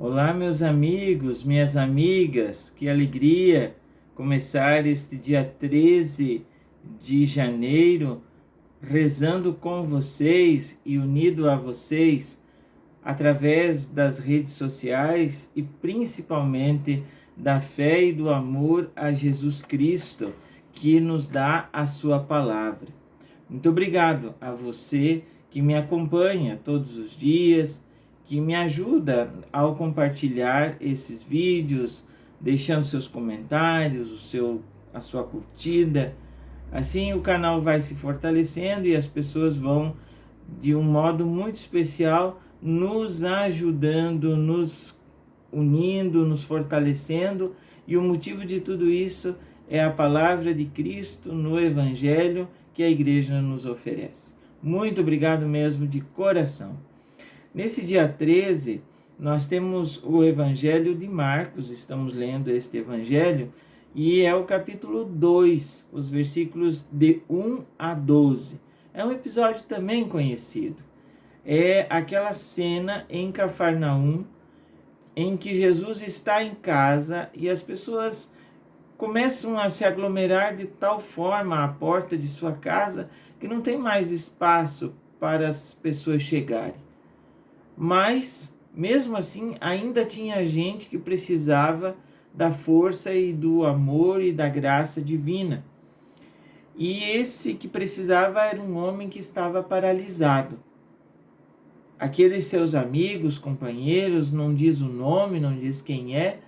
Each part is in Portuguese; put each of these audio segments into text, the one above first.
Olá, meus amigos, minhas amigas, que alegria começar este dia 13 de janeiro rezando com vocês e unido a vocês através das redes sociais e principalmente da fé e do amor a Jesus Cristo, que nos dá a sua palavra. Muito obrigado a você que me acompanha todos os dias, que me ajuda ao compartilhar esses vídeos, deixando seus comentários, a sua curtida. Assim o canal vai se fortalecendo e as pessoas vão, de um modo muito especial, nos ajudando, nos unindo, nos fortalecendo. E o motivo de tudo isso é a palavra de Cristo no Evangelho que a igreja nos oferece. Muito obrigado mesmo de coração. Nesse dia 13, nós temos o Evangelho de Marcos, estamos lendo este Evangelho, e é o capítulo 2, os versículos de 1 a 12. É um episódio também conhecido. É aquela cena em Cafarnaum, em que Jesus está em casa e as pessoas começam a se aglomerar de tal forma à porta de sua casa que não tem mais espaço para as pessoas chegarem. Mas, mesmo assim, ainda tinha gente que precisava da força e do amor e da graça divina. E esse que precisava era um homem que estava paralisado. Aqueles seus amigos, companheiros, não diz o nome, não diz quem é,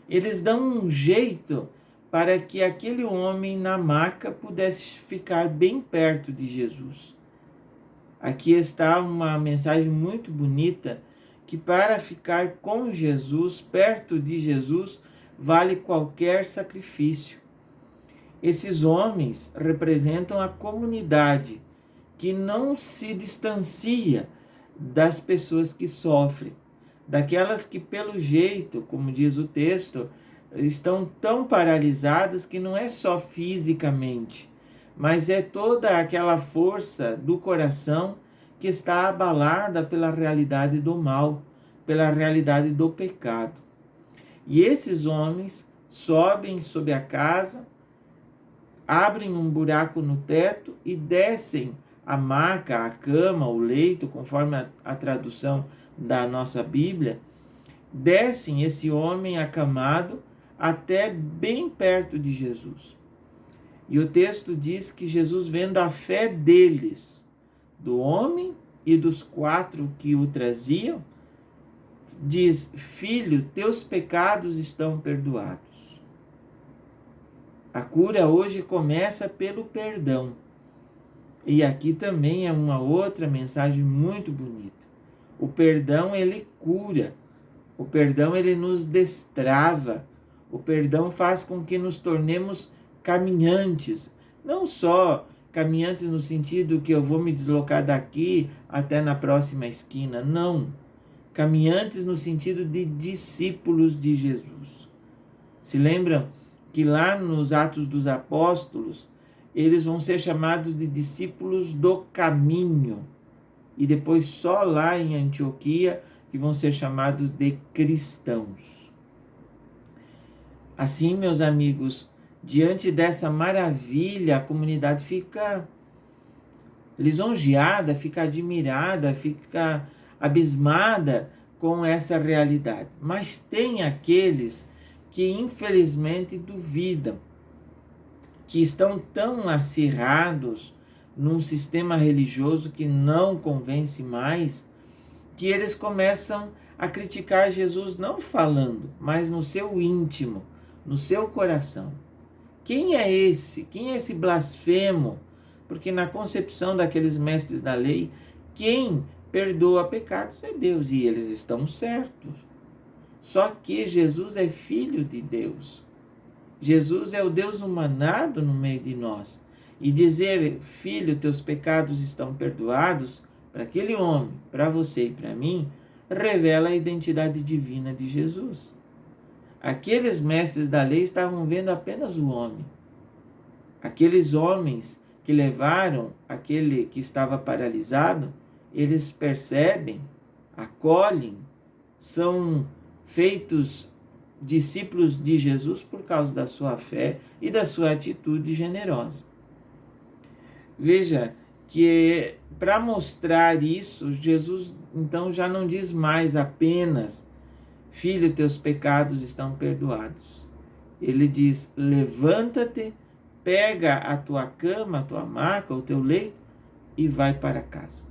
eles dão um jeito para que aquele homem na maca pudesse ficar bem perto de Jesus. Aqui está uma mensagem muito bonita, que para ficar com Jesus, perto de Jesus, vale qualquer sacrifício. Esses homens representam a comunidade que não se distancia das pessoas que sofrem, daquelas que pelo jeito, como diz o texto, estão tão paralisadas que não é só fisicamente, mas é toda aquela força do coração que está abalada pela realidade do mal, pela realidade do pecado. E esses homens sobem sob a casa, abrem um buraco no teto e descem a maca, a cama, o leito, conforme a tradução da nossa Bíblia, descem esse homem acamado até bem perto de Jesus. E o texto diz que Jesus, vendo a fé deles, do homem e dos 4 que o traziam, diz: Filho, teus pecados estão perdoados. A cura hoje começa pelo perdão. E aqui também é uma outra mensagem muito bonita. O perdão, ele cura. O perdão, ele nos destrava. O perdão faz com que nos tornemos caminhantes. Não só caminhantes no sentido que eu vou me deslocar daqui até na próxima esquina. Não. Caminhantes no sentido de discípulos de Jesus. Se lembram que lá nos Atos dos Apóstolos, eles vão ser chamados de discípulos do caminho. E depois só lá em Antioquia que vão ser chamados de cristãos. Assim, meus amigos, diante dessa maravilha, a comunidade fica lisonjeada, fica admirada, fica abismada com essa realidade. Mas tem aqueles que infelizmente duvidam, que estão tão acirrados num sistema religioso que não convence mais, que eles começam a criticar Jesus não falando, mas no seu íntimo, no seu coração. Quem é esse? Quem é esse blasfemo? Porque na concepção daqueles mestres da lei, quem perdoa pecados é Deus, e eles estão certos. Só que Jesus é filho de Deus. Jesus é o Deus humanado no meio de nós. E dizer, filho, teus pecados estão perdoados, para aquele homem, para você e para mim, revela a identidade divina de Jesus. Aqueles mestres da lei estavam vendo apenas o homem. Aqueles homens que levaram aquele que estava paralisado, eles percebem, acolhem, são feitos discípulos de Jesus por causa da sua fé e da sua atitude generosa. Veja que para mostrar isso, Jesus então já não diz mais apenas: filho, teus pecados estão perdoados. Ele diz: levanta-te, pega a tua cama, a tua maca, o teu leito e vai para casa.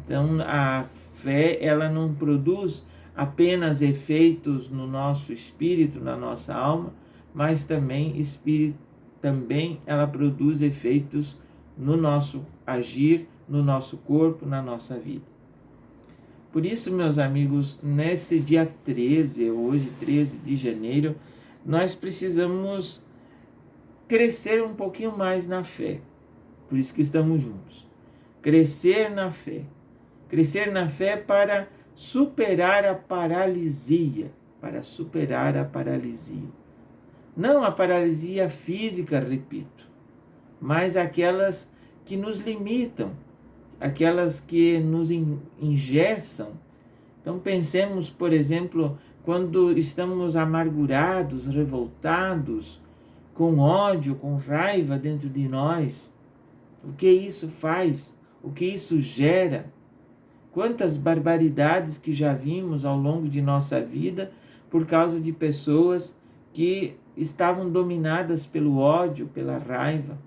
Então a fé, ela não produz apenas efeitos no nosso espírito, na nossa alma, mas também ela produz efeitos no nosso agir, no nosso corpo, na nossa vida. Por isso, meus amigos, nesse dia 13, hoje 13 de janeiro, nós precisamos crescer um pouquinho mais na fé. Por isso que estamos juntos. Crescer na fé. Crescer na fé para superar a paralisia. Para superar a paralisia. Não a paralisia física, repito, mas aquelas que nos limitam, aquelas que nos engessam. Então pensemos, por exemplo, quando estamos amargurados, revoltados, com ódio, com raiva dentro de nós, o que isso faz? O que isso gera? Quantas barbaridades que já vimos ao longo de nossa vida por causa de pessoas que estavam dominadas pelo ódio, pela raiva.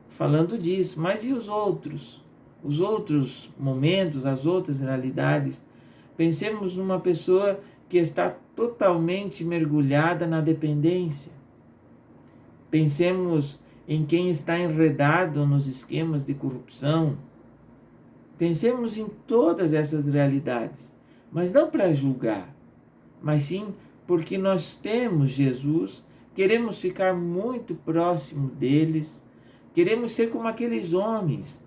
Falando disso, mas e os outros? Os outros momentos, as outras realidades? Pensemos numa pessoa que está totalmente mergulhada na dependência. Pensemos em quem está enredado nos esquemas de corrupção. Pensemos em todas essas realidades, mas não para julgar, mas sim porque nós temos Jesus, queremos ficar muito próximo deles, queremos ser como aqueles homens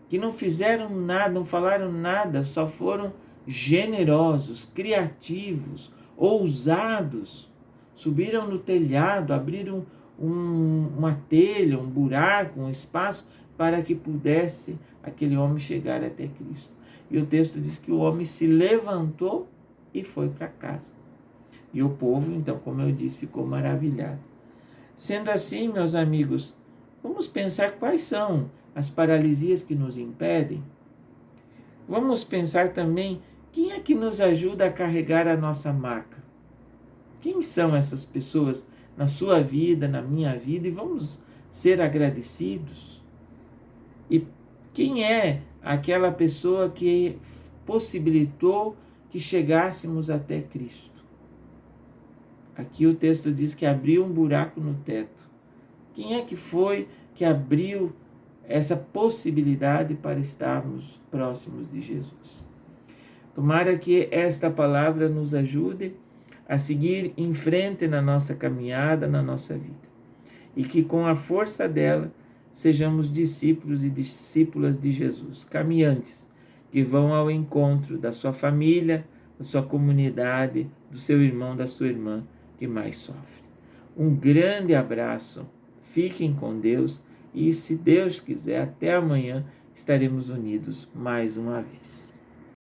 que não fizeram nada, não falaram nada, só foram generosos, criativos, ousados, subiram no telhado, abriram uma telha, um buraco, um espaço para que pudesse aquele homem chegar até Cristo. E o texto diz que o homem se levantou e foi para casa. E o povo, então, como eu disse, ficou maravilhado. Sendo assim, meus amigos, vamos pensar quais são as paralisias que nos impedem. Vamos pensar também quem é que nos ajuda a carregar a nossa maca. Quem são essas pessoas na sua vida, na minha vida? E vamos ser agradecidos. E quem é aquela pessoa que possibilitou que chegássemos até Cristo? Aqui o texto diz que abriu um buraco no teto. Quem é que foi que abriu essa possibilidade para estarmos próximos de Jesus? Tomara que esta palavra nos ajude a seguir em frente na nossa caminhada, na nossa vida. E que com a força dela sejamos discípulos e discípulas de Jesus, caminhantes que vão ao encontro da sua família, da sua comunidade, do seu irmão, da sua irmã que mais sofre. Um grande abraço, fiquem com Deus e, se Deus quiser, até amanhã estaremos unidos mais uma vez.